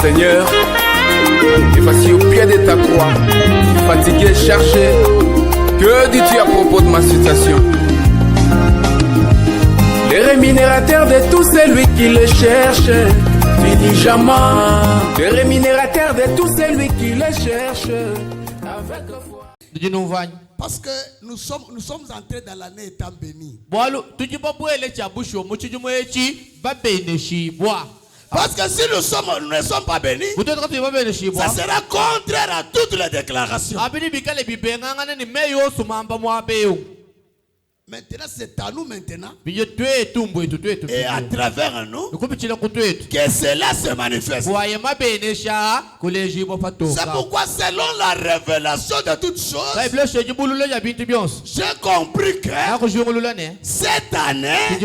Seigneur, efface au pied de ta croix, fatigué, chargé, que dis-tu à propos de ma situation? Les rémunérateurs de tout celui qui le cherche, diligemment. Les rémunérateurs de tout celui qui le cherche, avec foi. Parce que nous sommes entrés dans l'année étant bénie. Parce que si nous ne sommes pas bénis, ça sera contraire à toutes les déclarations. Maintenant, c'est à nous maintenant. Et à travers nous, que cela se manifeste. C'est pourquoi, selon la révélation de toutes choses, j'ai compris que cette année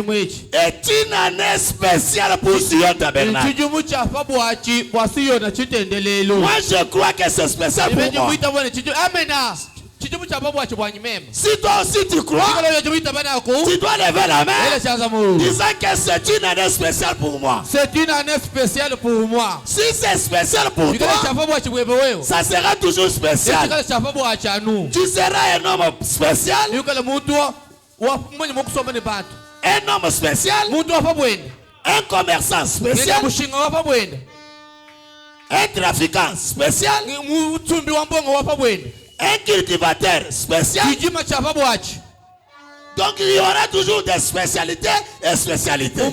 est une année spéciale pour Sion Tabernacle. Moi, je crois que c'est spécial pour moi. Si toi aussi tu crois, tu dois lever la main disant que c'est une année spéciale pour moi. C'est une année spéciale pour moi. Si c'est spécial pour toi, ça sera toujours spécial. Tu seras un homme spécial, un homme spécial, un commerçant spécial, un trafiquant spécial, un cultivateur spécial. Donc il y aura toujours des spécialités et spécialités. Je ne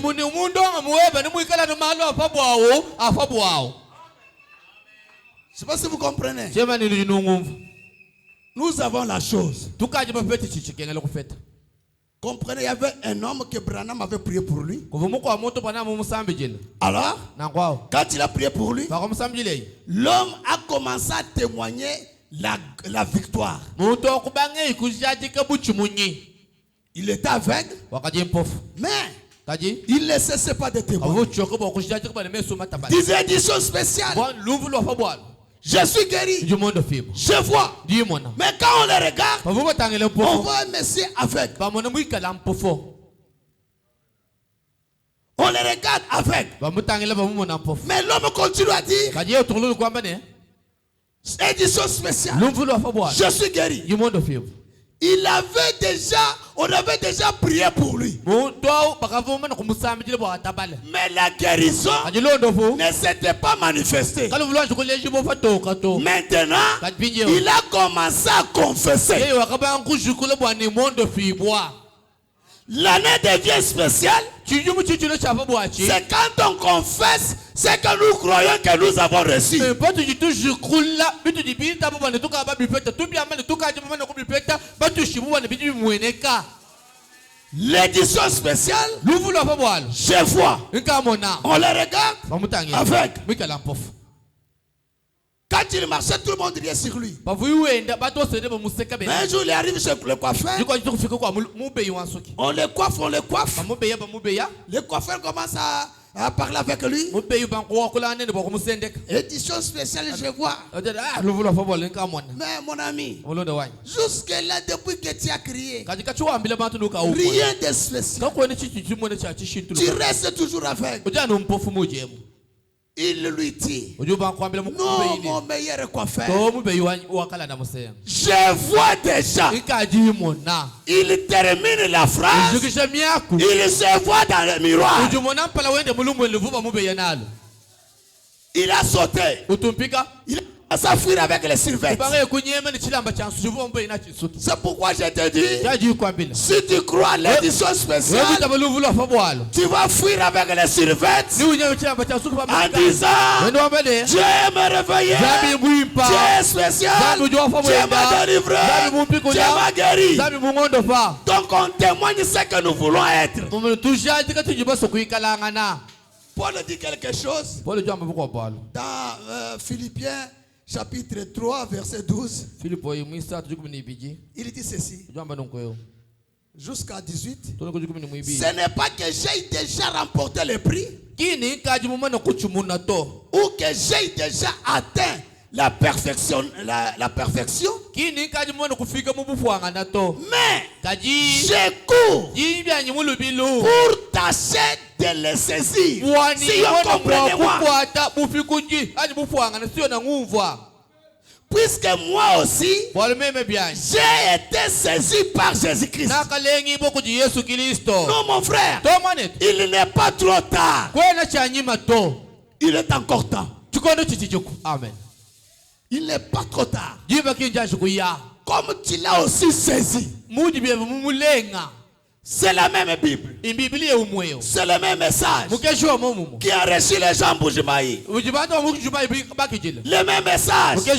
sais pas si vous comprenez. Nous avons la chose. Comprenez, il y avait un homme que Branham avait prié pour lui. Alors, quand il a prié pour lui, l'homme a commencé à témoigner la victoire. Il était aveugle, mais il ne cessait pas de témoigner. Des éditions spéciales. Je suis guéri. Je vois. Mais quand on le regarde, on voit un monsieur aveugle. On le regarde aveugle. Mais l'homme continue à dire, édition spéciale, je suis guéri. On avait déjà prié pour lui. Mais la guérison ne s'était pas manifestée. Maintenant, il a commencé à confesser. L'année devient spéciale. C'est quand on confesse ce que nous croyons que nous avons reçu. L'édition spéciale, je vois. On le regarde avec. Quand il marchait, tout le monde riait sur lui. Mais un jour, il arrive chez le coiffeur. On le coiffe. Le coiffeur commence à parler avec lui. Édition spéciale, je vois. Mais mon ami, jusque-là, depuis que tu as crié, rien de spécial. Tu restes toujours avec. Il lui dit, non, mon meilleur coiffeur, je vois déjà. Il termine la phrase. Il se voit dans le miroir. Il a sauté. Il a s'enfuir avec les servettes. C'est pourquoi je te dis, si tu crois à l'édition spéciale, tu vas fuir avec les servettes en disant, Dieu m'a réveillé, Dieu est spécial, Dieu m'a délivré, Dieu m'a guéri. Donc on témoigne ce que nous voulons être. Paul dit quelque chose dans Philippiens chapitre 3 verset 12. Il dit ceci jusqu'à 18. Ce n'est pas que j'ai déjà remporté le prix ou que j'ai déjà atteint la perfection. Mais j'ai cours pour tâcher de les saisir. Si on comprenez-moi. Puisque moi aussi, j'ai été saisi par Jésus-Christ. Non, mon frère, il n'est pas trop tard. Il est encore temps. Amen. Il n'est pas trop tard. Comme tu l'as aussi saisi. C'est la même Bible. C'est le même message qui a reçu les gens Bujimaï. Le même message qui a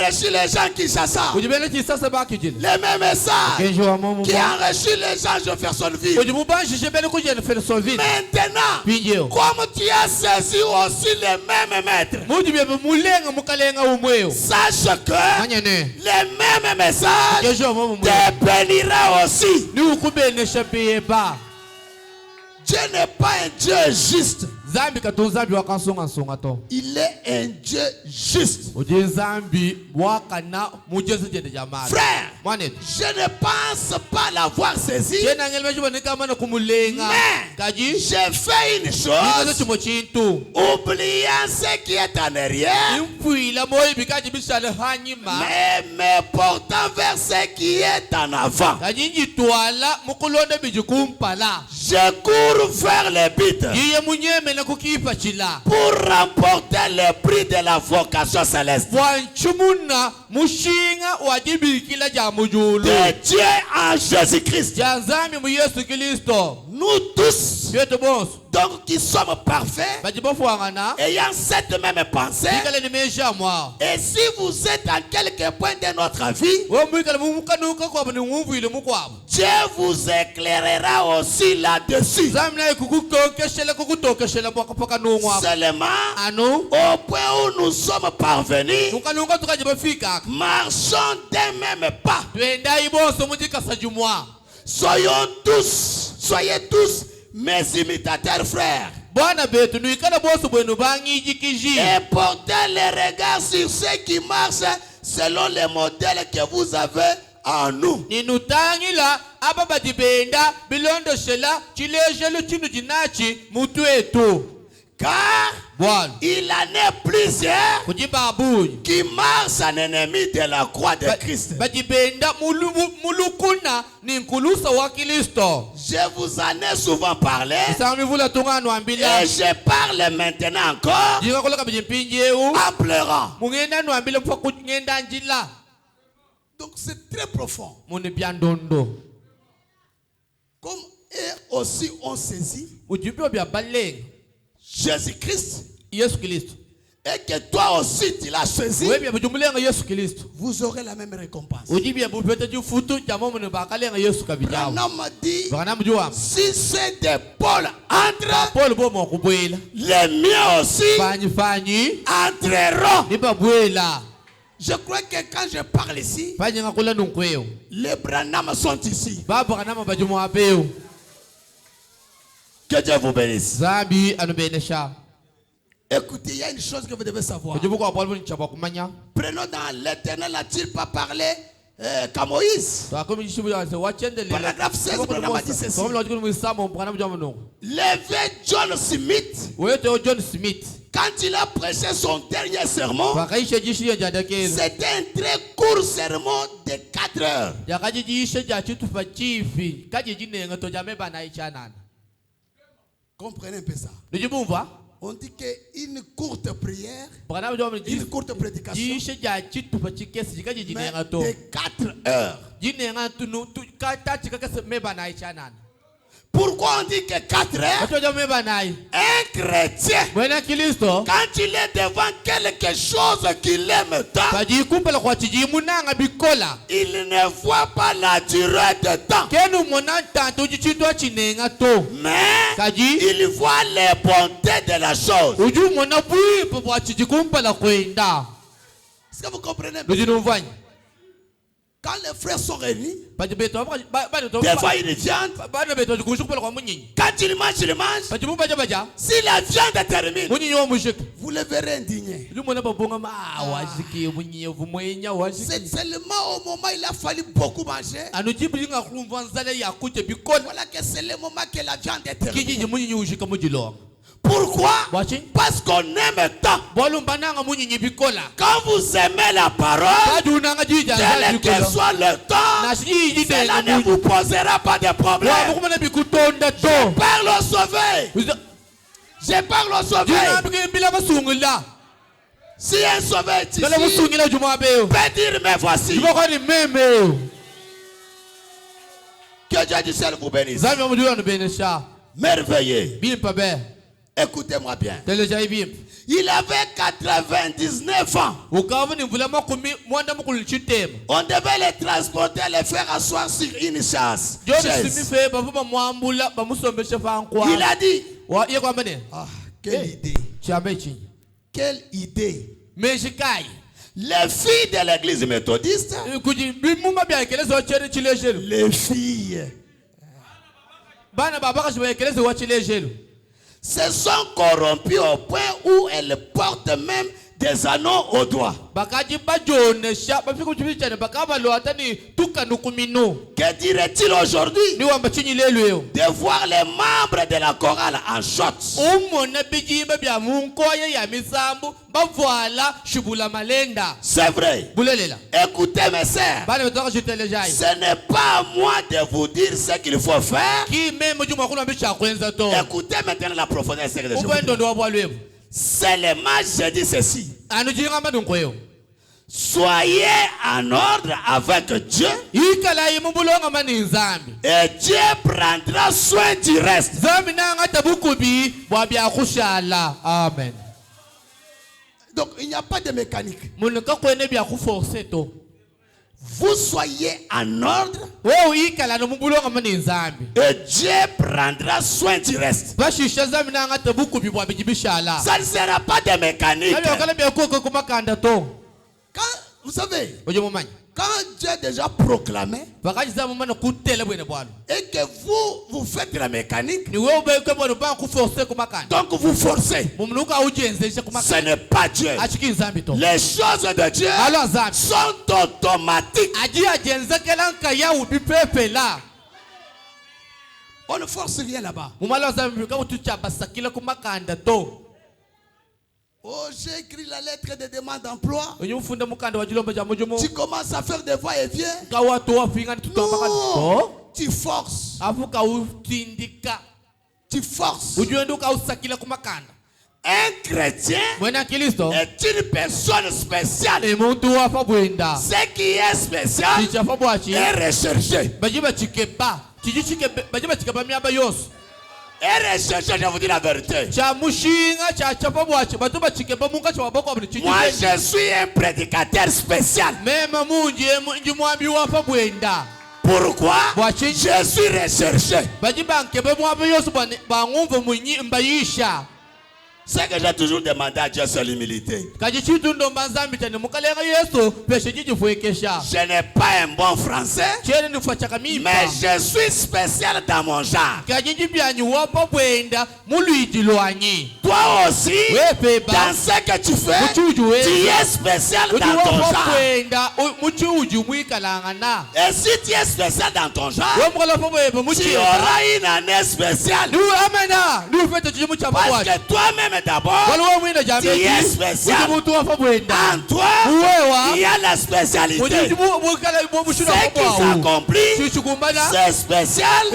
reçu les gens Kinshasa. Le même message qui a reçu les gens Jeffersonville. Maintenant, comme tu as saisi aussi les mêmes maîtres, sache que les mêmes messages te bénira aussi. Dieu n'est pas un Dieu juste. Il est un Dieu juste. Frère, je ne pense pas l'avoir saisi. Mais j'ai fait une chose, oubliant ce qui est en arrière, mais me portant vers ce qui est en avant. Je cours vers les buts pour remporter le prix de la vocation céleste de Dieu en Jésus-Christ. Nous tous, donc qui sommes parfaits, ayant cette même pensée, et si vous êtes à quelque point de notre vie, Dieu vous éclairera aussi là-dessus. Seulement, au point où nous sommes parvenus, marchons d'un même pas. Soyez tous mes imitateurs, frères. Et portez les regards sur ceux qui marchent selon les modèles que vous avez en nous. Car il en est plusieurs qui marchent en ennemi de la croix de Christ. Je vous en ai souvent parlé et je parle maintenant encore en pleurant. Donc c'est très profond. Comme eux aussi ont saisi Jésus-Christ, et que toi aussi tu l'as saisi, vous aurez la même récompense. Branham dit, si c'est de Paul entre, les miens aussi entreront. Je crois que quand je parle ici, les Branham sont ici. Que Dieu vous bénisse. Écoutez, il y a une chose que vous devez savoir. Prenons dans l'Éternel, n'a-t-il pas parlé qu'à Moïse? Paragraphe 16, Branham a dit ceci. L'évêque John Smith, quand il a prêché son dernier sermon, c'était un très court sermon de 4 heures. Comprenez un peu ça. On dit qu'une courte prière, une courte prédication, mais de 4 heures. Pourquoi on dit que 4 heures? Un chrétien, quand il est devant quelque chose qu'il aime tant, il ne voit pas la durée de temps, mais il voit les bontés de la chose. Est-ce que vous comprenez? Quand les frères sont réunis, des fois ils viennent. Quand ils mangent. Si la viande est terminée, vous le verrez indigné. C'est seulement au moment où il a fallu beaucoup manger. Voilà que c'est le moment que la viande est terminée. Pourquoi? Parce qu'on aime tant. Quand vous aimez la parole, quel que soit le temps, cela ne vous posera pas de problème. Je parle au sauvé. Je parle au sauvé. Si un sauvé est ici, peut dire mais voici. Que Dieu du ciel vous bénisse. Merveilleux. Écoutez-moi bien. Il avait 99 ans. On devait les transporter, les faire asseoir sur une chaise. Il a dit, ah, quelle idée. Quelle idée. Les filles de l'église méthodiste, les filles se sont corrompues au point où elles portent même des anneaux au doigt. Que dirait-il aujourd'hui de voir les membres de la chorale en shorts? C'est vrai. Écoutez mes sœurs, ce n'est pas à moi de vous dire ce qu'il faut faire. Écoutez maintenant la profondeur de ce que je vous dis. Seulement je dis ceci. Soyez en ordre avec Dieu. Et Dieu prendra soin du reste. Amen. Donc il n'y a pas de mécanique. Vous soyez en ordre. Et Dieu prendra soin du reste. Ça ne sera pas de mécanique. Quand, vous savez, quand Dieu a déjà proclamé et que vous faites la mécanique, donc vous forcez. Ce n'est pas Dieu. Les choses de Dieu sont automatiques. On ne force rien là-bas. Oh, j'ai écrit la lettre de demande d'emploi. Tu commences à faire des va-et-vient. Non, tu forces. Tu forces. Un chrétien est une personne spéciale. Ce qui est spécial est recherché. Et recherchez, je vous dis la vérité. Moi, je suis un prédicateur spécial. Pourquoi? Je suis recherché. C'est que j'ai toujours demandé à Dieu, c'est l'humilité. Je n'ai pas un bon français, mais je suis spécial dans mon genre. Toi aussi, dans ce que tu fais, tu es spécial dans ton genre. Et si tu es spécial dans ton genre, tu auras une année spéciale. Parce que toi-même d'abord, tu es spécial. En toi, il y a la spécialité. Ce qui s'accomplit, c'est spécial, spécial,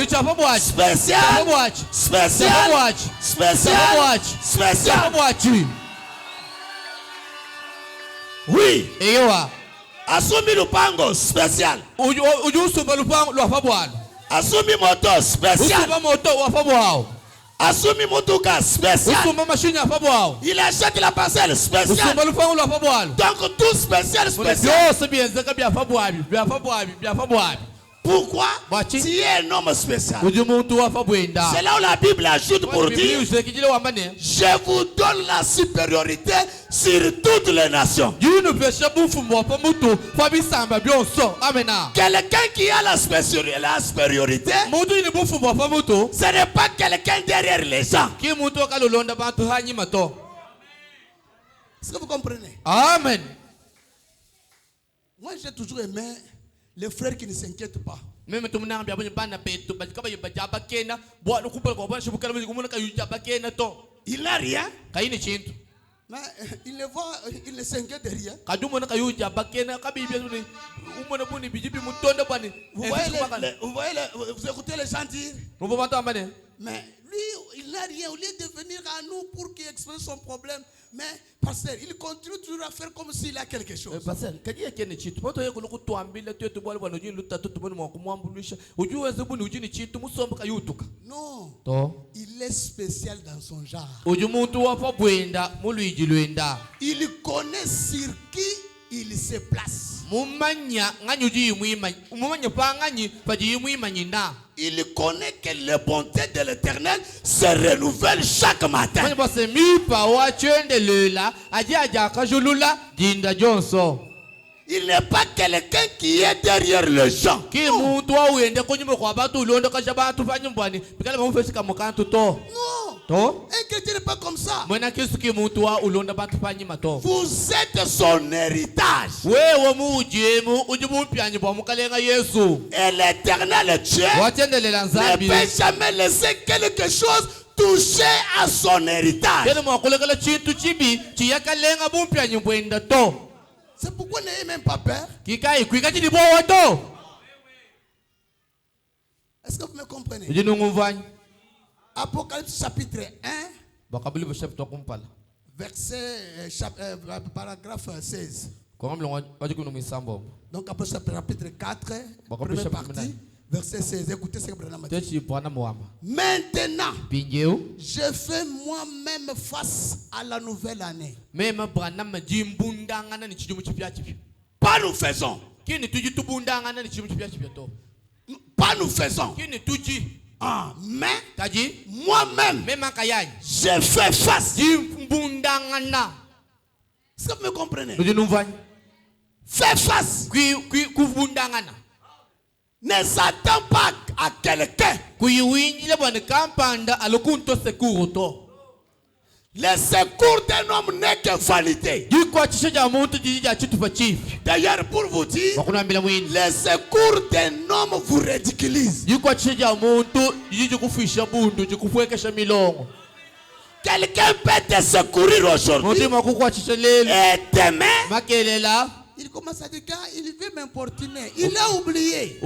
spécial, spécial, spécial. Oui. Asumi lupango spécial. Asumi moto spécial. Asumi mutuka spécial. Il achète la parcelle spéciale. Donc tout spécial spécial. Pourquoi? Tu es un homme spécial. C'est là où la Bible ajoute pour dire, je vous donne la supériorité sur toutes les nations. Quelqu'un qui a la supériorité, ce n'est pas quelqu'un derrière les gens. Est-ce que vous comprenez? Amen. Moi, j'ai toujours aimé les frères qui ne s'inquiètent pas. Il n'a rien. Mais il ne voit, il ne s'inquiète de rien. Vous écoutez les gens dire. Mais lui, il n'a rien. Au lieu de venir à nous pour qu'il exprime son problème, mais pasteur, il continue toujours à faire comme s'il a quelque chose. Non. Il est spécial dans son genre. Il connaît sur qui il se place. Il connaît que les bontés de l'Éternel se renouvellent chaque matin. Il n'est pas quelqu'un qui est derrière les gens. Non. Un chrétien n'est pas comme ça. Vous êtes son héritage. Et l'Éternel Dieu ne peut jamais laisser quelque chose toucher à son héritage. C'est pourquoi n'ayez même pas peur. Est-ce que vous me comprenez? Apocalypse chapitre 1, verset, paragraphe 16. Donc Apocalypse chapitre 4, première partie, verset 16. Écoutez ce que Branham a dit. Maintenant, je fais moi-même face à la nouvelle année. Pas nous faisons. Pas nous faisons. Mais moi-même, je fais face. Est-ce que vous me comprenez? Fais face. Ne s'attends pas à quelqu'un. Le secours d'un homme n'est que vanité. D'ailleurs, pour vous dire, le secours d'un homme vous ridiculise. Quelqu'un peut te secourir aujourd'hui. Et demain, il commence à dire, il veut m'importuner. Il a oublié.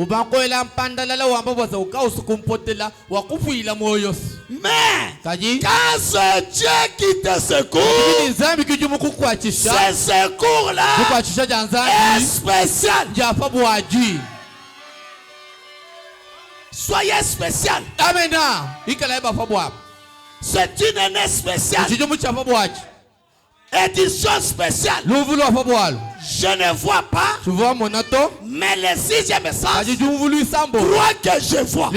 Mais quand c'est Dieu qui te secoue, ce secours-là est spécial. Soyez spécial. C'est une année spéciale. Édition spéciale. Je ne vois pas, mais le sixième sens, crois que je vois.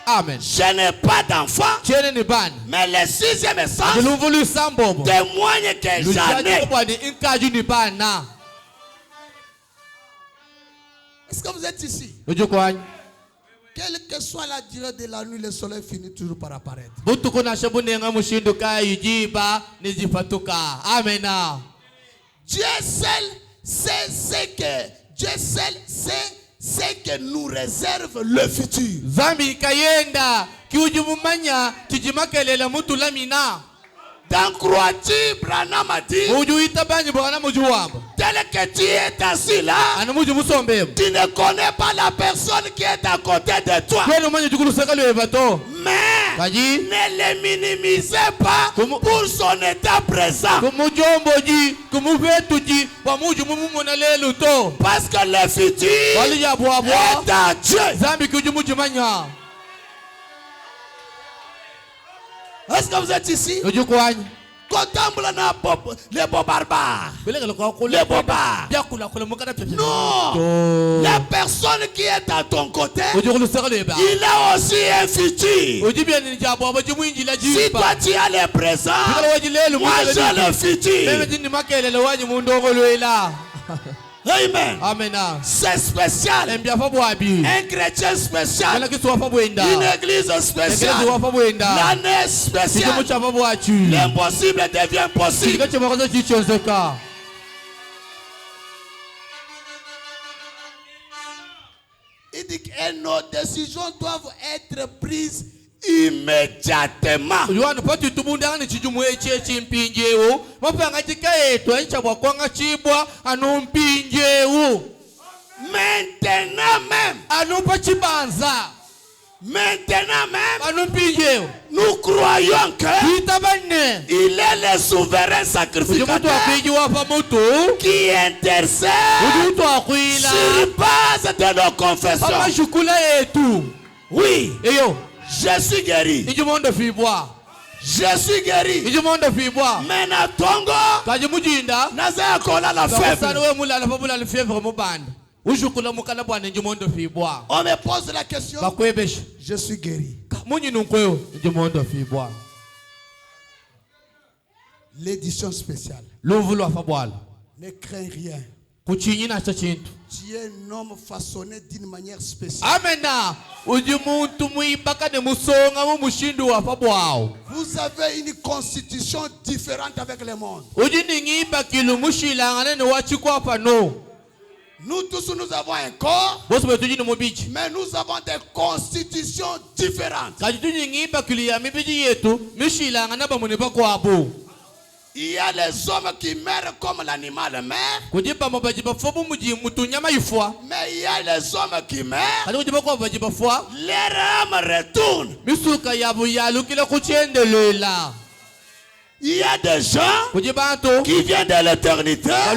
Amen. Je n'ai pas d'enfant, mais le sixième sens témoigne que j'en ai. Est-ce que vous êtes ici? Quelle que soit la durée de la nuit, le soleil finit toujours par apparaître. Dieu seul sait ce que nous réserve le futur. Dans crois-tu, Branham a dit, tel que tu es assis là, tu ne connais pas la personne qui est à côté de toi. Mais ne le minimisez pas pour son état présent. Parce que le futur est à Dieu. Est-ce que vous êtes ici? les bobards. Les bobards. Non. La personne qui est à ton côté, il a aussi un futur. Si toi tu as les présents, moi j'ai le futur. Amen. Amen. C'est spécial. Un chrétien spécial. Une église spéciale. L'année spéciale. L'impossible devient possible. Il dit que nos décisions doivent être prises immédiatement. Maintenant même. Maintenant même, nous croyons que il est le souverain sacrificateur qui intercède sur base de nos confessions. Oui, je suis guéri. Je suis guéri. Mais Natongo, Naza Kola la fièvre. On me pose la question. Je suis guéri. L'édition spéciale. Ne crains rien. Tu es un homme façonné d'une manière spéciale. Vous avez une constitution différente avec le monde. Nous tous, nous avons un corps, mais nous avons des constitutions différentes. Il y a les hommes qui meurent comme l'animal meurt, mais il y a les hommes qui meurent, leur âme retourne. Il y a des gens qui viennent de l'éternité, qui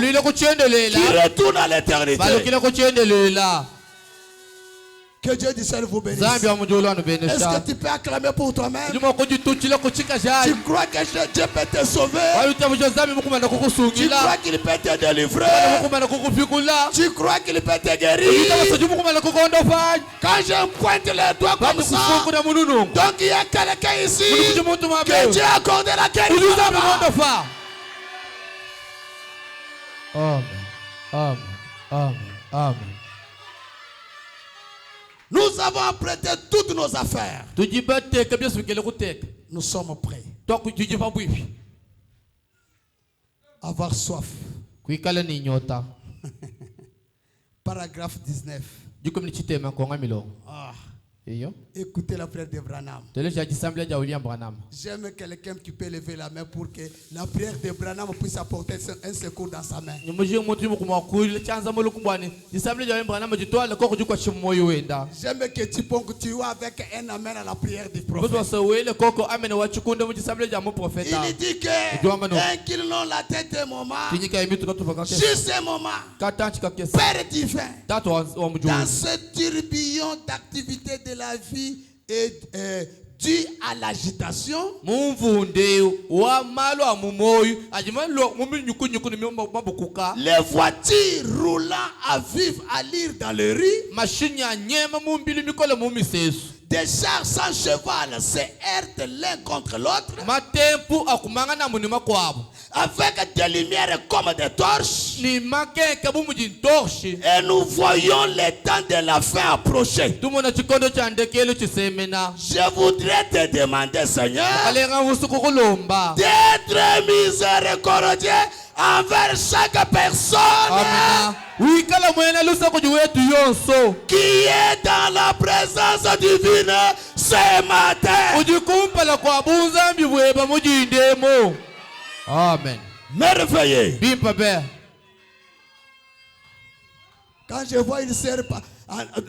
retournent à l'éternité. Que Dieu du ciel vous bénisse. Est-ce que tu peux acclamer pour toi-même? Tu crois que Dieu peut te sauver? Tu crois qu'il peut te délivrer? Tu crois qu'il peut te guérir? Quand je pointe les doigts comme ça, donc il y a quelqu'un ici que Dieu a accordé la guérison là-bas. Amen. Amen. Amen. Amen. Nous avons apprêté toutes nos affaires. Nous sommes prêts. Avoir soif. Paragraphe 19. Écoutez la prière de Branham. J'aime quelqu'un qui peut lever la main pour que la prière de Branham puisse apporter un secours dans sa main. J'aime que tu ponctues avec un amen à la prière du prophète. Il dit que qu'ils n'ont la tête un moment, juste un moment, Père divin, dans ce tourbillon d'activité de la vie est dû à l'agitation. Les voitures roulant à vivre à lire dans le riz. Des chars sans cheval se heurtent l'un contre l'autre. Avec des lumières comme des torches. Et nous voyons les temps de la fin approcher. Je voudrais te demander, Seigneur, d'être miséricordieux envers chaque personne qui est dans la présence divine ce matin. Amen. Merveilleux. Quand je vois une sœur,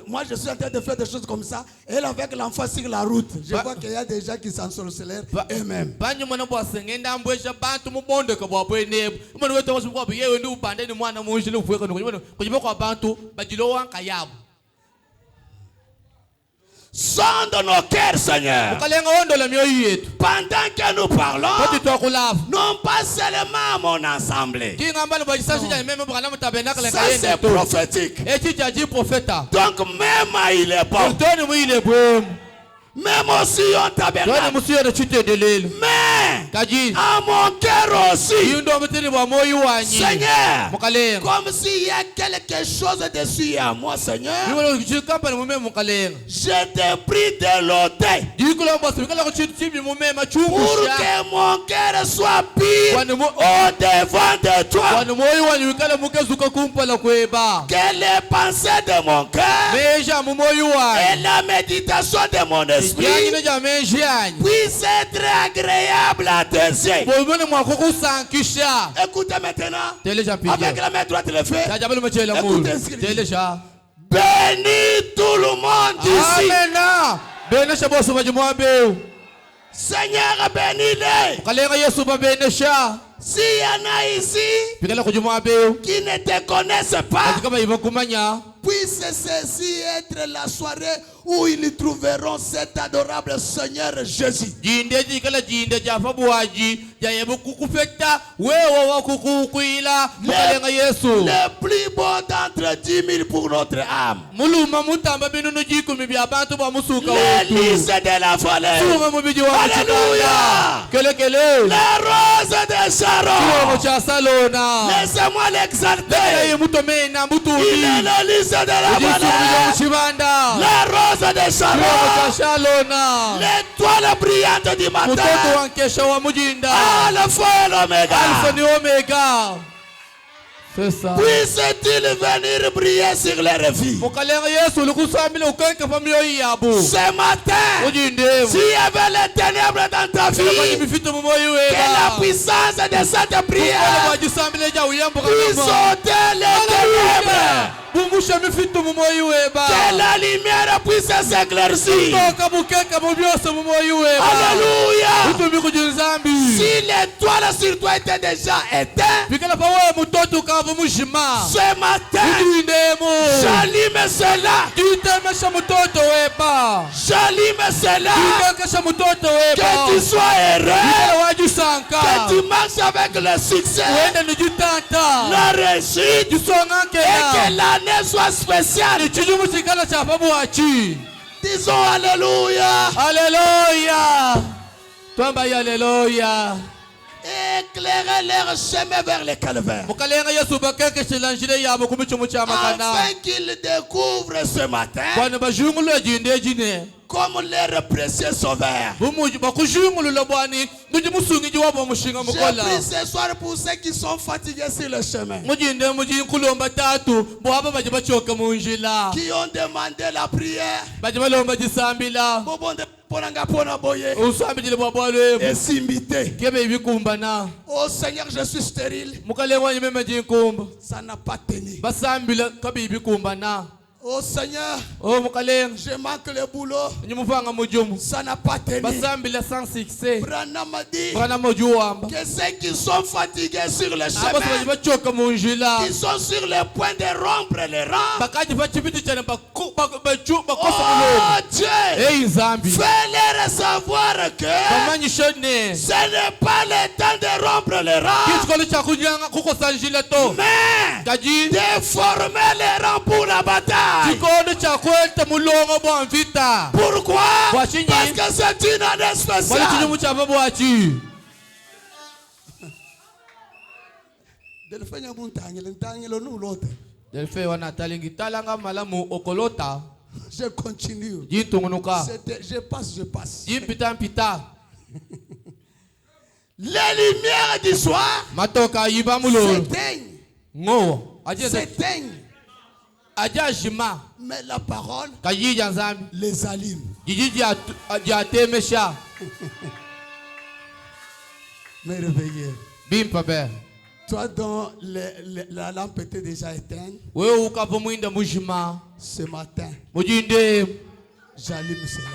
moi je suis en train de faire des choses comme ça, elle avec l'enfant sur la route, je vois qu'il y a des gens qui sont sorceleurs eux-mêmes. sonde nos cœurs, Seigneur. Pendant que nous parlons, non pas seulement à mon assemblée. Ça c'est prophétique. Donc même il est bon. Même aussi on tabernacle. Mais à mon cœur aussi. Seigneur, comme s'il y a quelque chose dessus à moi, Seigneur. Je te prie de l'ôter. Pour que mon cœur soit pur au-devant de toi. Que les pensées de mon cœur et la méditation de mon esprit puisse être agréable à tes yeux. Écoutez maintenant. Avec la main droite le fait. Écoutez ce qu'il dit. Bénis tout le monde ici. Seigneur, bénis-les. S'il y en a ici qui ne te connaissent pas, puisse ceci être la soirée où ils trouveront cet adorable Seigneur Jésus. Le plus beau d'entre 10 000 pour notre âme. L'hélice de la forêt. Alléluia. La rose de Sharon. Laissez-moi l'exalter. Il est l'hélice de la forêt. La rose de Sharon. L'étoile brillante du matin. Alpha et l'Oméga. C'est ça. Puisse-t-il venir briller sur les vies. Ce matin, s'il y avait les ténèbres dans ta vie, que la puissance de cette prière puisse ôter les ténèbres. Que la lumière puisse s'éclaircir. Alléluia. Si l'étoile sur toi était déjà éteinte, ce matin, j'allume cela. J'allume cela. Que tu sois heureux. Que tu marches avec le succès, la réussite, et que l'année soit spéciale. Disons Alléluia. Alléluia. Éclairez leur chemin vers le calvaire. Afin qu'ils découvrent ce matin comme leur précieux sauveur. J'ai pris ce soir pour ceux qui sont fatigués sur le chemin, qui ont demandé la prière. Et s'imiter. Oh Seigneur, je suis stérile. Ça n'a pas tenu. Oh Seigneur, je manque le boulot. Ça n'a pas tenu. Branham a dit que ceux qui sont fatigués sur le chemin, qui sont sur le point de rompre les rangs, oh Dieu, fais-leur savoir que ce n'est pas le temps de rompre les rangs, mais de former les rangs pour la bataille. Pourquoi? Parce que c'est une année spéciale. Je continue. Je passe. Les lumières du soir s'éteignent. Mais la parole les allume. Merveilleux. Toi dont la lampe était déjà éteinte, ce matin, j'allume cela.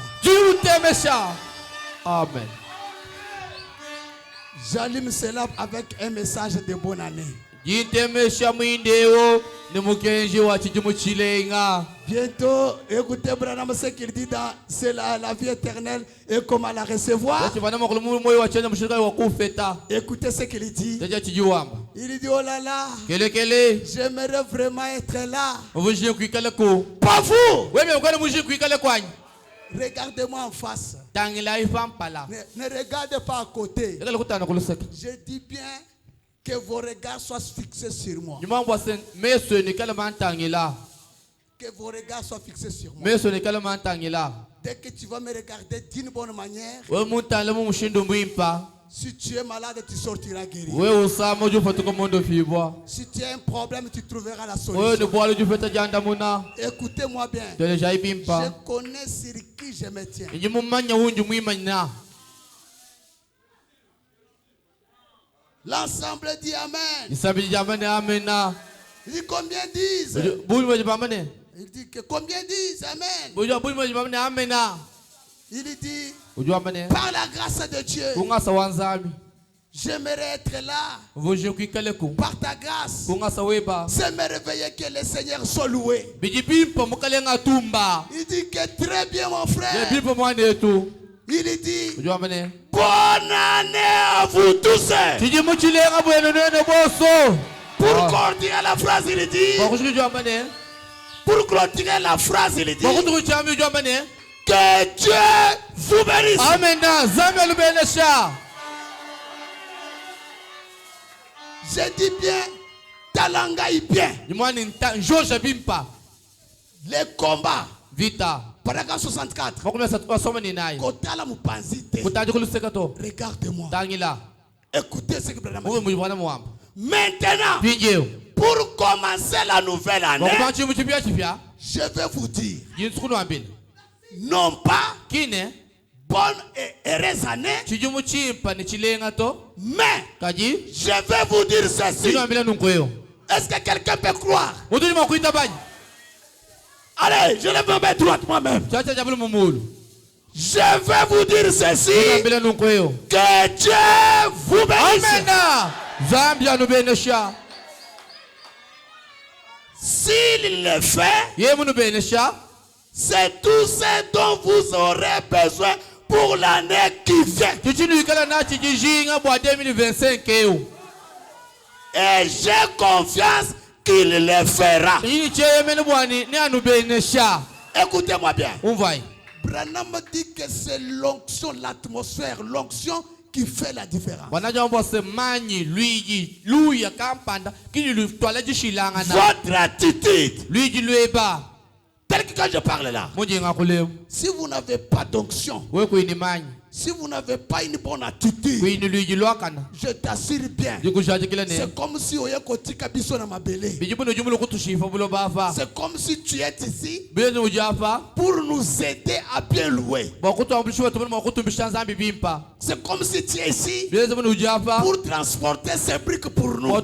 Amen. J'allume cela avec un message de bonne année. Bientôt, écoutez Branham ce qu'il dit dans c'est la vie éternelle et comment la recevoir. Écoutez ce qu'il dit. Il dit oh là là, j'aimerais vraiment être là. Pas vous. Regardez-moi en face. Ne regardez pas à côté. Je dis bien que vos regards soient fixés sur moi. Que vos regards soient fixés sur moi. Dès que tu vas me regarder d'une bonne manière, si tu es malade, tu sortiras guéri. Si tu as un problème, tu trouveras la solution. Écoutez-moi bien. Je connais sur qui je me tiens. L'ensemble dit Amen. Il dit combien disent? Il dit que combien disent Amen. Il dit par la grâce de Dieu, j'aimerais être là. Par ta grâce, c'est merveilleux que le Seigneur soit loué. Il dit que très bien mon frère. Il dit bonne année à vous tous. Pour clôturer la phrase, il dit. Pour clôturer la phrase, il dit. Que Dieu vous bénisse. Amen. Je dis bien, talangai bien. Les combats. Vita. Paragraphe 64. Regarde-moi. Écoutez ce que Branham dit. Maintenant, pour commencer la nouvelle année, je vais vous dire, non pas bonne et heureuse année, mais je vais vous dire ceci. Est-ce que quelqu'un peut croire? Allez, je lève ma main droite moi-même. Je vais vous dire ceci. Que Dieu vous bénisse. S'il le fait, c'est tout ce dont vous aurez besoin pour l'année qui vient. Et j'ai confiance qu'il le fera. Écoutez-moi bien. Branham dit que c'est l'onction, l'atmosphère, l'onction qui fait la différence. Votre attitude. Tel que quand je parle là. Si vous n'avez pas d'onction, si vous n'avez pas une bonne attitude, je t'assure bien, c'est comme si c'est comme si tu es ici pour nous aider à bien louer. C'est comme si tu es ici pour transporter ces briques pour nous. Mais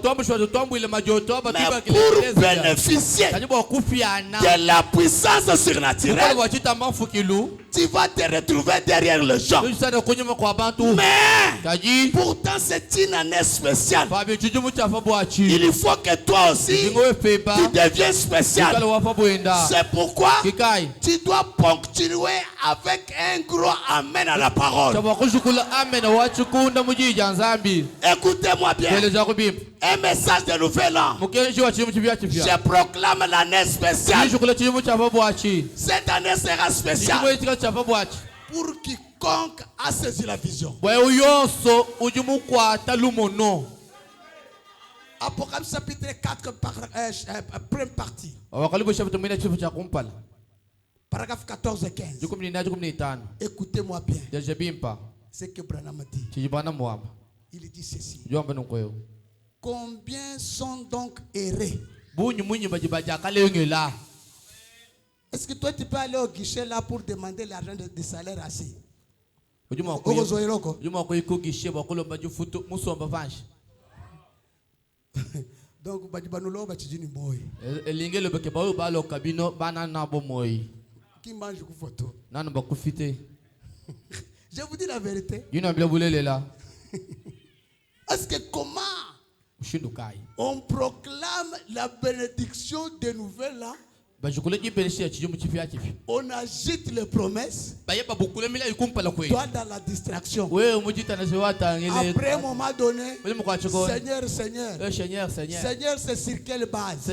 pour bénéficier de la puissance surnaturelle, tu vas te retrouver derrière le gens. Mais pourtant c'est une année spéciale. Il faut que toi aussi tu deviennes spécial. C'est pourquoi tu dois ponctuer avec un gros amen à la parole. Écoutez-moi bien. Un message de nouvel an. Je proclame l'année spéciale. Cette année sera spéciale pour quiconque a saisi la vision. Apocalypse chapitre 4, première partie. Paragraphe 14 et 15. Écoutez-moi bien. C'est que Branham dit. Il dit ceci. Combien sont donc errés? Est-ce que toi tu peux aller au guichet là pour demander l'argent de salaire assis? Donc qui mange photo? Je vous dis la vérité. Est-ce que comment On proclame la bénédiction des nouvelles là. On agite les promesses. Toi dans la distraction. Après un moment donné, Seigneur, Seigneur, c'est sur quelle base?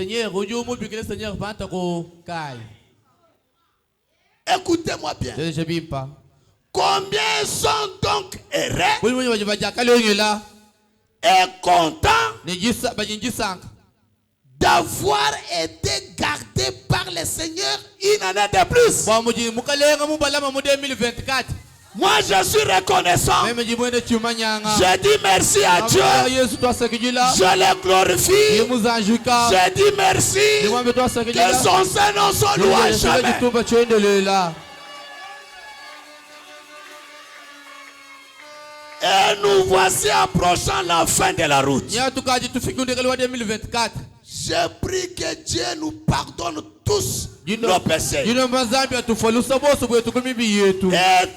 Écoutez-moi bien. Combien sont donc heureux et contents d'avoir été gardés par le Seigneur une année de plus. Moi je suis reconnaissant. Je dis merci à Dieu. Je le glorifie. Je dis merci. Que son Saint-Nom soit loué jamais. Et nous voici approchant la fin de la route. Je prie que Dieu nous pardonne tous nos péchés. Et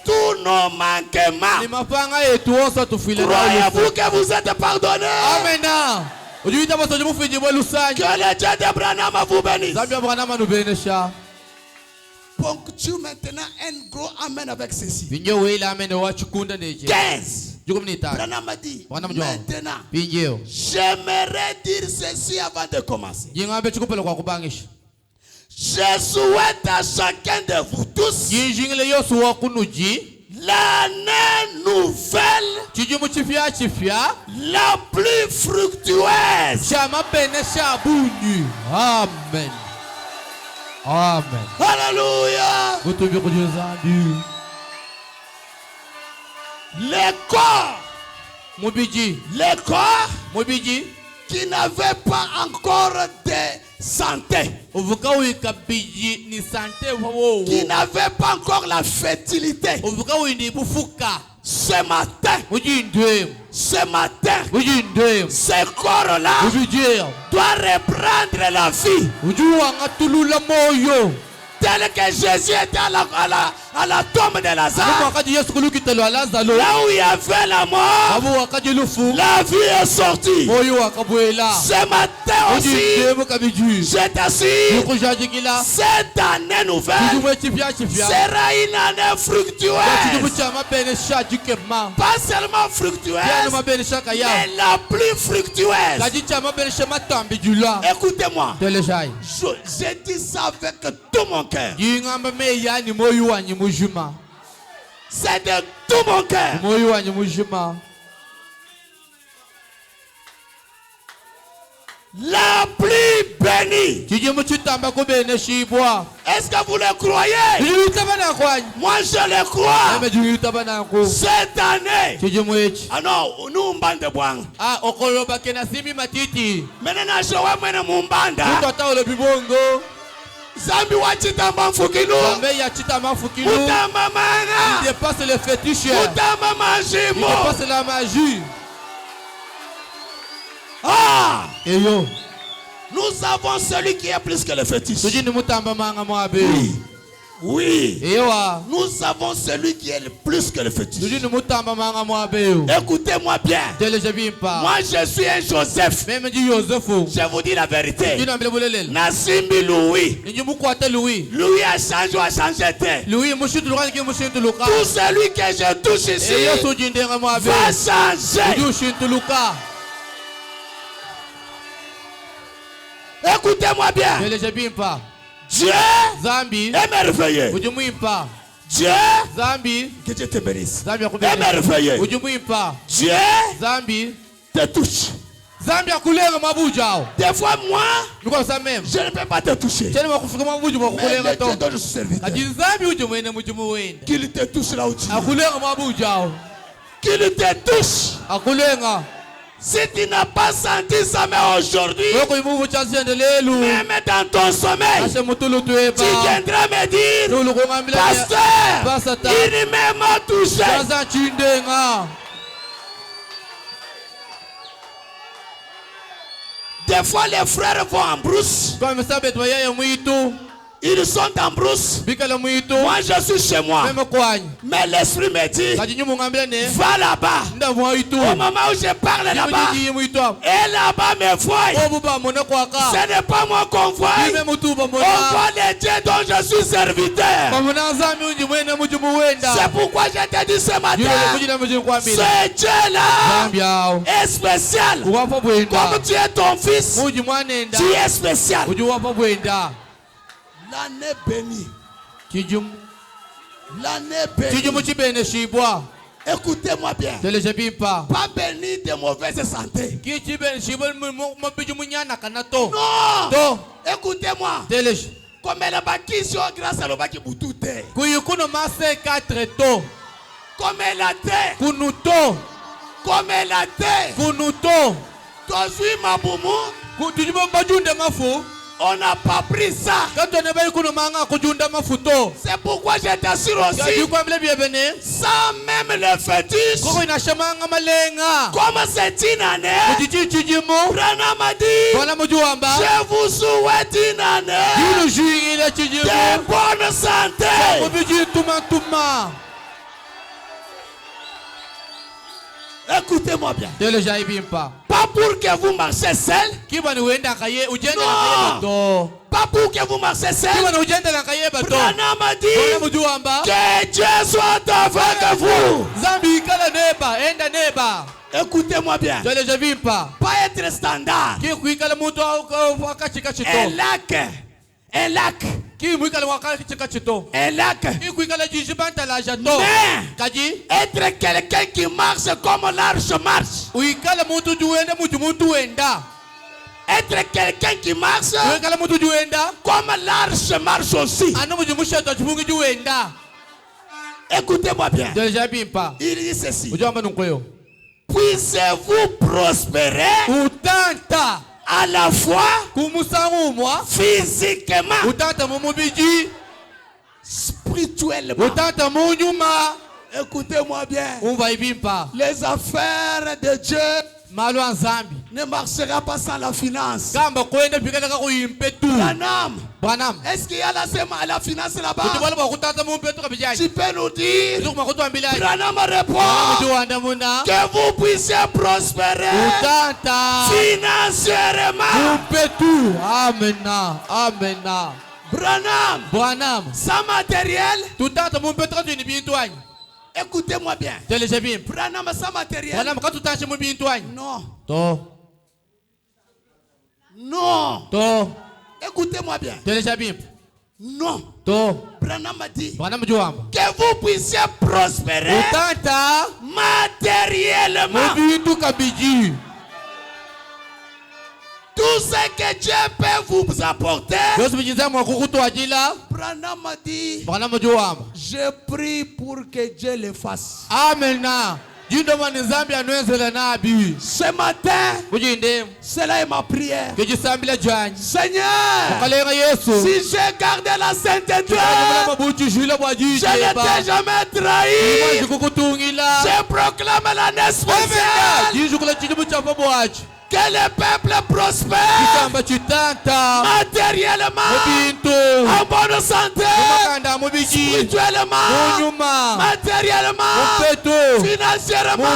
tous nos manquements. Croyez-vous que vous êtes pardonnés? Amen. Que le Dieu d'Abraham vous bénisse. Ponctue maintenant un gros amen avec ceci. 15. Branham a dit, maintenant, j'aimerais dire ceci avant de commencer. Je souhaite à chacun de vous tous l'année nouvelle la plus fructueuse. Amen. Amen. Alléluia. Les corps qui n'avaient pas encore de santé, qui n'avaient pas encore la fertilité, ce matin, ce corps-là doit reprendre la vie. Tel que Jésus était à la tombe de Lazare, là où il y avait la mort, la vie est sortie. Ce matin aussi, je t'assure, cette année nouvelle sera une année fructueuse. Pas seulement fructueuse, mais la plus fructueuse. Écoutez-moi, je dis ça avec tout mon cœur. C'est de tout mon cœur. La plus bénie. Est-ce que vous le croyez? Moi je le crois. Cette année. Ah non, nous mbande bwang. Maintenant je vois mena mumbanda. Zambi wachitamba mfukinu. Mutamba manga. Il dépasse le fétiche. Mutamba majimo. Il dépasse la magie. Ah! Et yo. Nous avons celui qui est plus que le fétiche. Oui. Oui. Nous avons celui qui est le plus que le fétiche. Écoutez-moi bien. Moi je suis un Joseph. Je vous dis la vérité. Nasimbi Louis. Louis a changé de tête. Tout celui que je touche ici va changer. Écoutez-moi bien. Dieu est merveilleux. Dieu, que Dieu te bénisse, est merveilleux. Dieu te touche. Des fois moi, je ne peux pas te toucher. Mais Dieu donne ce serviteur qu'il te touche là où tu es. Qu'il te touche. Si tu n'as pas senti ça, mais aujourd'hui, même dans ton sommeil, tu viendras me dire, pasteur, il m'a touché. Des fois, les frères vont en brousse. Ils sont en brousse. Moi je suis chez moi. Mais l'esprit me dit, va là-bas. Au moment où je parle là-bas, et là-bas me voit. Ce n'est pas moi qu'on voit. On voit les dieux dont je suis serviteur. C'est pourquoi je te dis ce matin, ce Dieu-là est spécial. Comme tu es ton fils, tu es spécial. L'année bénie. L'année bénie. Écoutez-moi bien. Pas béni de mauvaise santé. Non. Écoutez-moi. Comme elle a bâti sur grâce à l'obaki boutute. Comme elle a été. Comme elle a été. Tozui mabumu. On n'a pas pris ça. C'est pourquoi je t'assure aussi, sans même le fétiche, comme c'est une année, Branham a dit, je vous souhaite une année de bonne santé. Écoutez-moi bien. Pas pour que vous marchiez seul. Non. Pas pour que vous marchiez seul. Branham a dit que Dieu soit avec vous. Écoutez-moi bien. Pas être standard. Un lac. Mais être quelqu'un qui marche comme l'arche marche. Être quelqu'un qui marche comme l'arche marche aussi. Écoutez-moi bien. Il dit ceci. Puissiez-vous prospérer à la fois physiquement, spirituellement. Écoutez-moi bien. Les affaires de Dieu ne marchera pas sans la finance. Branham, est-ce qu'il y a la finance là-bas? Tu peux nous dire? Branham répond que vous puissiez prospérer financièrement. Branham, sans matériel. Écoutez-moi bien. Branham sans matériel. Non. Écoutez-moi bien. Non. Branham a dit que vous puissiez prospérer matériellement. Tout ce que Dieu peut vous apporter. Branham a dit, je prie pour que Dieu le fasse. Amen. Ce matin, cela est ma prière. Seigneur, si j'ai gardé la sainteté, je ne t'ai jamais trahi. Je proclame l'année spéciale. Que le peuple prospère matériellement, en bonne santé, spirituellement, matériellement, financièrement,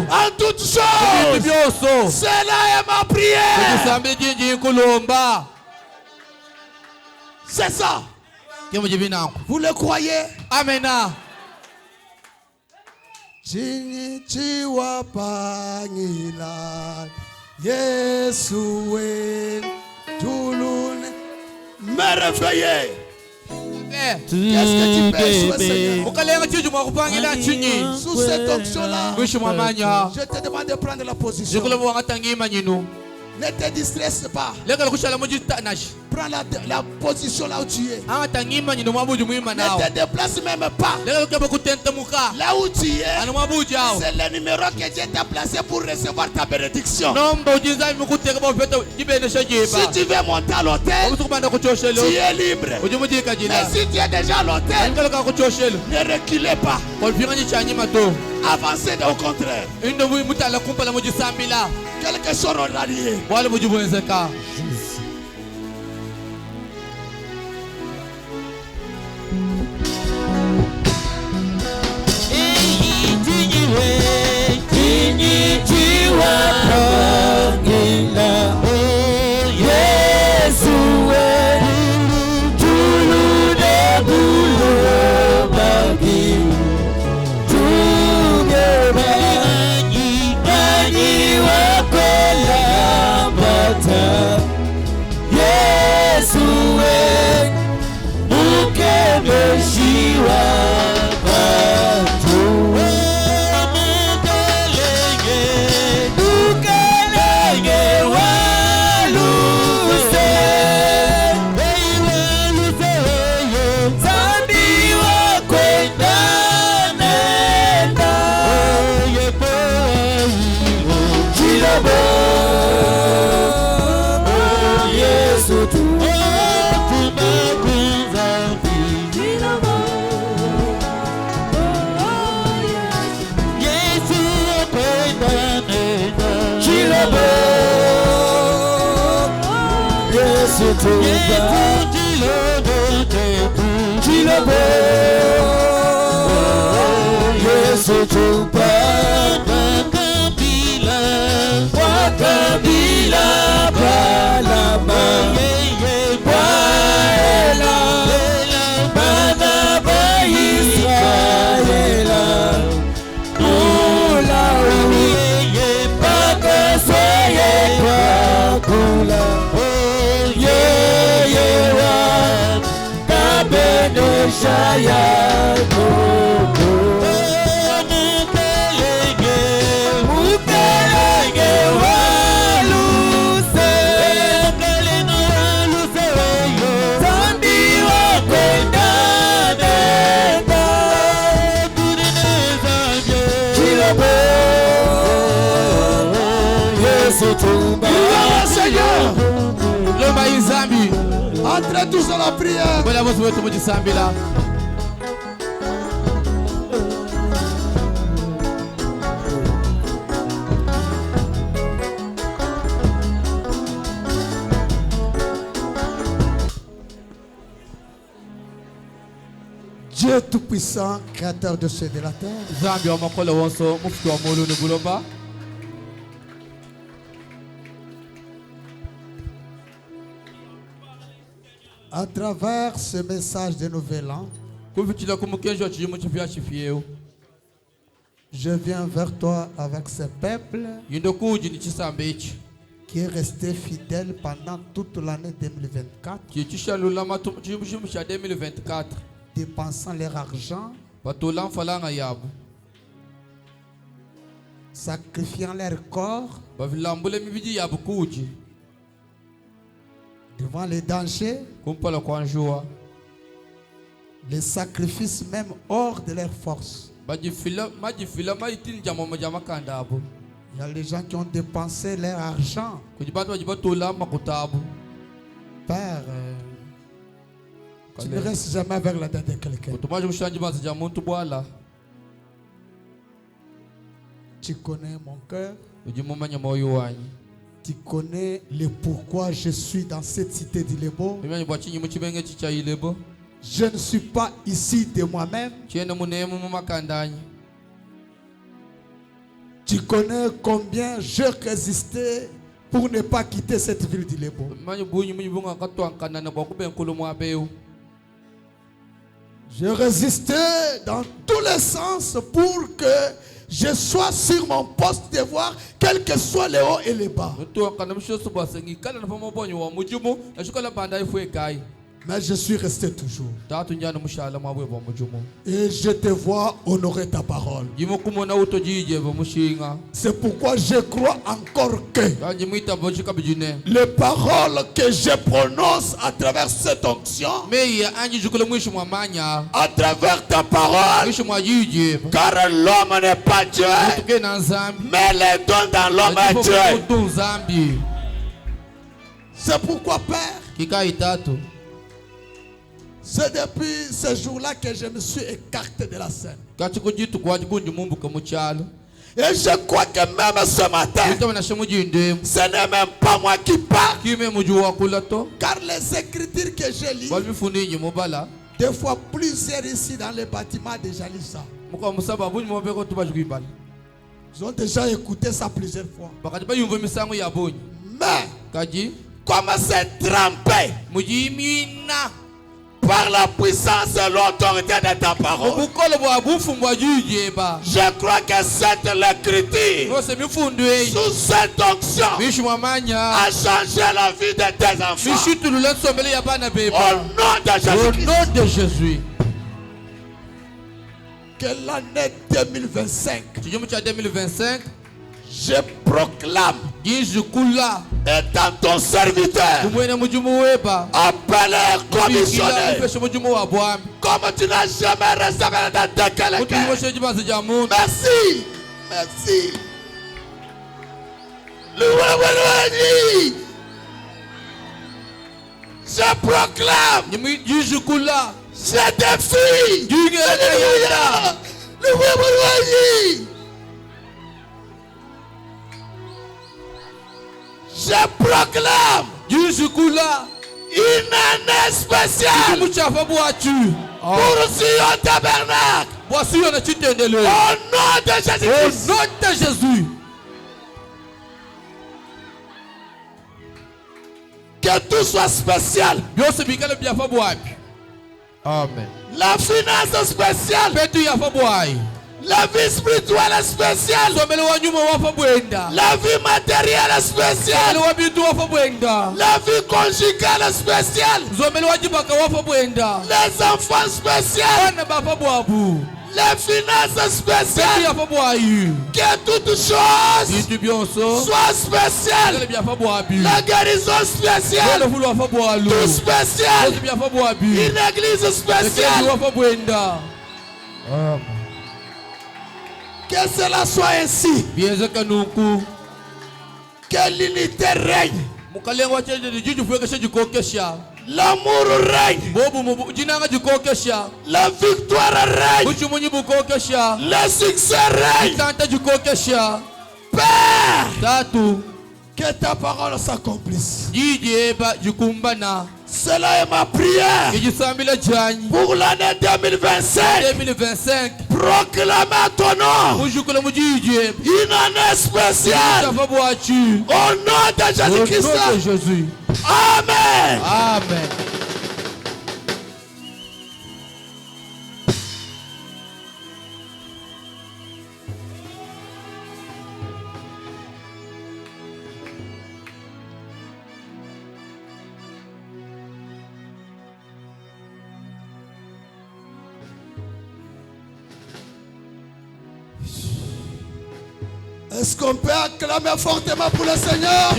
en toutes choses. Cela est ma prière. C'est ça. Vous le croyez? Amen. Yesu tulune me réveiller. Qu'est-ce que tu peux Seigneur? Sous cette onction-là, je te demande de prendre la position. Ne te distresse pas. Prends la position là où tu es. Ne te déplace même pas. Là où tu es, c'est le numéro que Dieu t'a placé pour recevoir ta bénédiction. Si tu veux monter à l'hôtel, tu es libre. Mais si tu es déjà à l'hôtel, ne reculez pas. Avancez au contraire. Quelque chose en rallié. Yesu ukebeshiwa batu ukelenge waluse zambi wakwenda nenda Chilobo Yesu tu Yesu tupa wakabila balama waela bana ba Israela ulawi pakaseye pakula Shaya mukelenge waluse zambi wakwenda nenda Chilobo Yesu tumba Seigneur le maïs zambi. Entrez tous dans la prière. Dieu Tout-Puissant, Créateur de cieux et de la terre. À travers ce message de Nouvel An, je viens vers toi avec ce peuple qui est resté fidèle pendant toute l'année 2024, dépensant leur argent, sacrifiant leur corps devant les dangers, les sacrifices même hors de leur force. Il y a les gens qui ont dépensé leur argent. Père, tu ne restes jamais avec la tête de quelqu'un. Tu connais mon cœur. Tu connais le pourquoi je suis dans cette cité d'Ilebo. Je ne suis pas ici de moi-même. Tu connais combien je résistais pour ne pas quitter cette ville d'Ilebo. Je résistais dans tous les sens pour que je sois sur mon poste de voir, quel que soit les hauts et les bas. Mais je suis resté toujours. Et je te vois honorer ta parole. C'est pourquoi je crois encore que les paroles que je prononce à travers cette onction, à travers ta parole, car l'homme n'est pas Dieu, mais les dons dans l'homme est Dieu. C'est pourquoi, Père, c'est depuis ce jour-là que je me suis écarté de la scène. Et je crois que même ce matin, ce n'est même pas moi qui parle. Car les écritures que je lis, des fois plusieurs ici dans le bâtiment déjà lu ça. Ils ont déjà écouté ça plusieurs fois. Mais, comme c'est trempé par la puissance et l'autorité de ta parole. Je crois que cette l'écriture, sous cette onction, a changé la vie de tes enfants. Au nom de Jésus. Que l'année 2025, je proclame étant ton serviteur, appelé, commissionné, comme tu n'as jamais recevé dans quelqu'un. Merci, merci. Je proclame, je défie, je proclame une année spéciale pour Sion Tabernacle. Au nom de Jésus. Que tout soit spécial. Amen. La finance spéciale. La vie spirituelle spéciale. La vie matérielle spéciale. La vie conjugale spéciale. Les enfants spéciaux. Les finances spéciales. Que toutes choses soient spéciales. La guérison spéciale. Tout spécial. Une église spéciale. Que cela soit ainsi. Que l'unité règne. L'amour règne. La victoire règne. Le succès règne. Père, que ta parole s'accomplisse. Cela est ma prière pour l'année 2025. Proclamez ton nom. Une année spéciale. Au nom de Jésus-Christ. Amen. Amen. Est-ce qu'on peut acclamer fortement pour le Seigneur?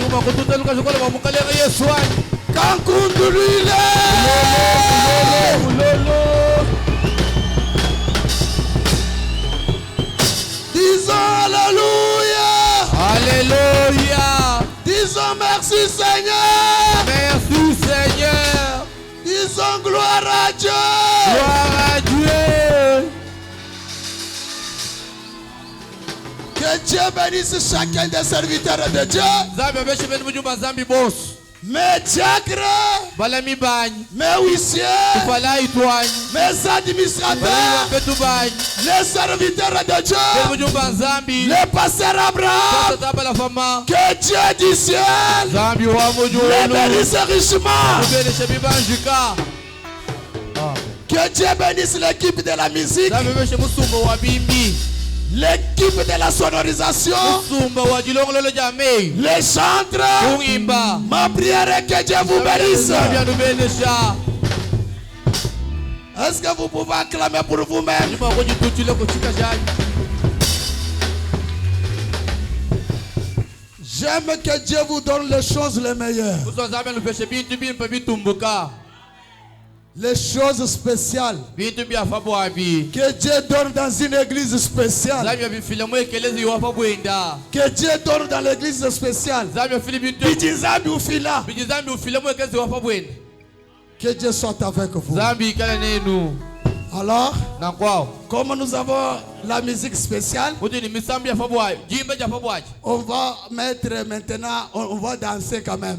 Disons Alléluia. Alléluia. Disons merci Seigneur. Merci Seigneur. Disons gloire à Dieu. Gloire à Dieu. Que Dieu bénisse chacun des serviteurs de Dieu. Mes diacres, mes huissiers, mes administrateurs, les serviteurs de Dieu, les pasteurs Abraham, que Dieu du ciel les bénisse richement. Que Dieu bénisse l'équipe de la musique, l'équipe de la sonorisation, les chantres. Ma prière est que Dieu vous bénisse. Est-ce que vous pouvez acclamer pour vous-même? J'aime que Dieu vous donne les choses les meilleures. Les choses spéciales que Dieu donne dans une église spéciale, que Dieu donne dans l'église spéciale, que Dieu soit avec vous. Alors, comme nous avons la musique spéciale, on va mettre maintenant, on va danser quand même.